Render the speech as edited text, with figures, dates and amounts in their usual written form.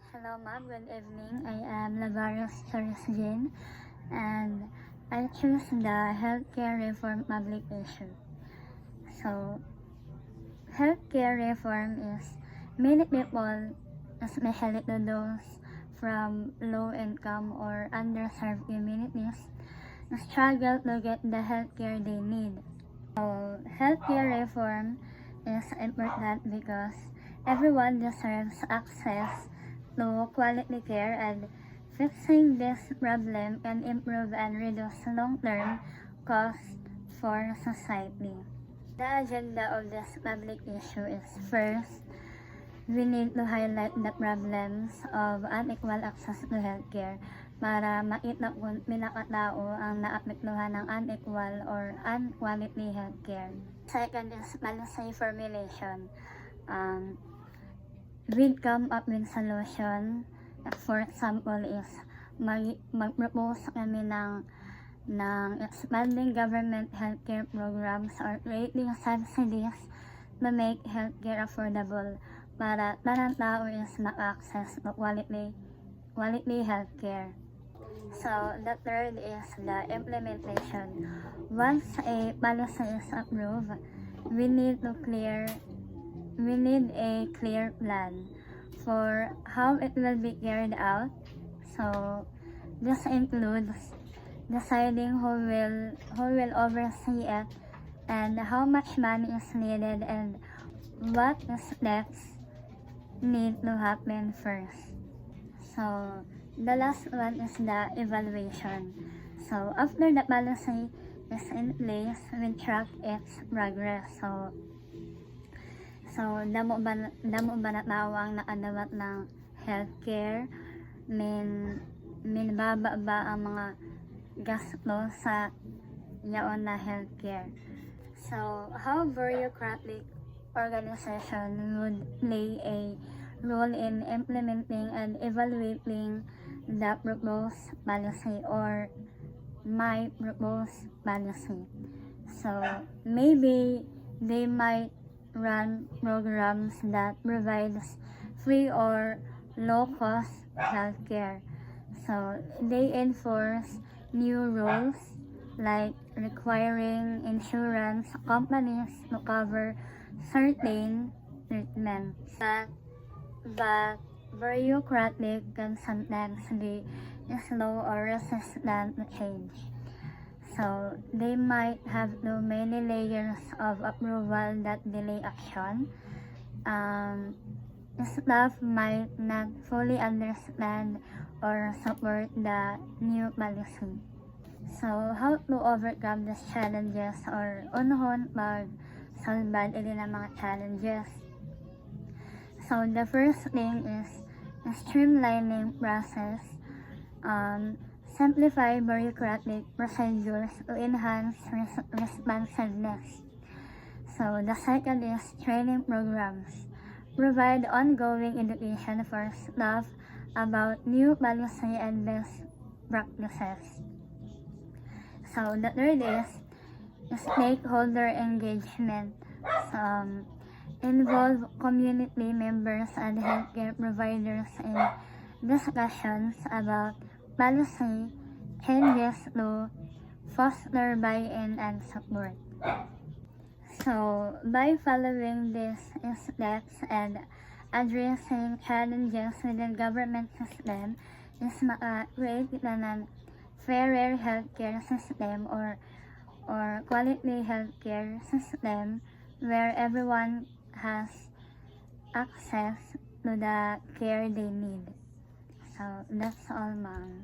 Hello ma'am, good evening. I am Lavarius Torres Jean and I choose the healthcare reform public issue. So, healthcare reform is many people, especially to those from low income or underserved communities, struggle to get the healthcare they need. So, healthcare reform is important because everyone deserves access to quality care, and fixing this problem can improve and reduce long-term costs for society. The agenda of this public issue is: first, we need to highlight the problems of unequal access to healthcare para makita kung pinakatao ang naapektuhan ng unequal or unquality healthcare. Second is policy formulation. We come up with solution. For example is mag-propose kami ng expanding government healthcare programs or creating subsidies to make healthcare affordable para tanang tao is maka-access to quality healthcare. So, the third is the implementation. Once a policy is approved, we need a clear plan for how it will be carried out. So, this includes deciding who will oversee it and how much money is needed and what steps need to happen first. So, the last one is the evaluation. So, after the policy is in place, we track its progress. So damo ba na tao ang nakadawat ng healthcare? Minbaba ba ang mga gasto sa yaon na healthcare? So, how bureaucratic organization would play a role in implementing and evaluating the proposed policy or my proposed policy? So, maybe they might run programs that provides free or low-cost healthcare. So, they enforce new rules like requiring insurance companies to cover certain treatments. But bureaucratic can sometimes be slow or resistant to change. So, they might have too many layers of approval that delay action. Staff might not fully understand or support the new policy. So, how to overcome these challenges or unhon mag-solve din ang mga challenges? So, the first thing is streamlining process. Simplify bureaucratic procedures to enhance responsiveness. So, the second is training programs. Provide ongoing education for staff about new policy and best practices. So, the third is stakeholder engagement. Involve community members and healthcare providers in discussions about policy changes to foster buy-in and support. So, by following these steps and addressing challenges within government system, is maka-create ng fairer healthcare system or quality healthcare system where everyone has access to the care they need. So, that's all, ma'am.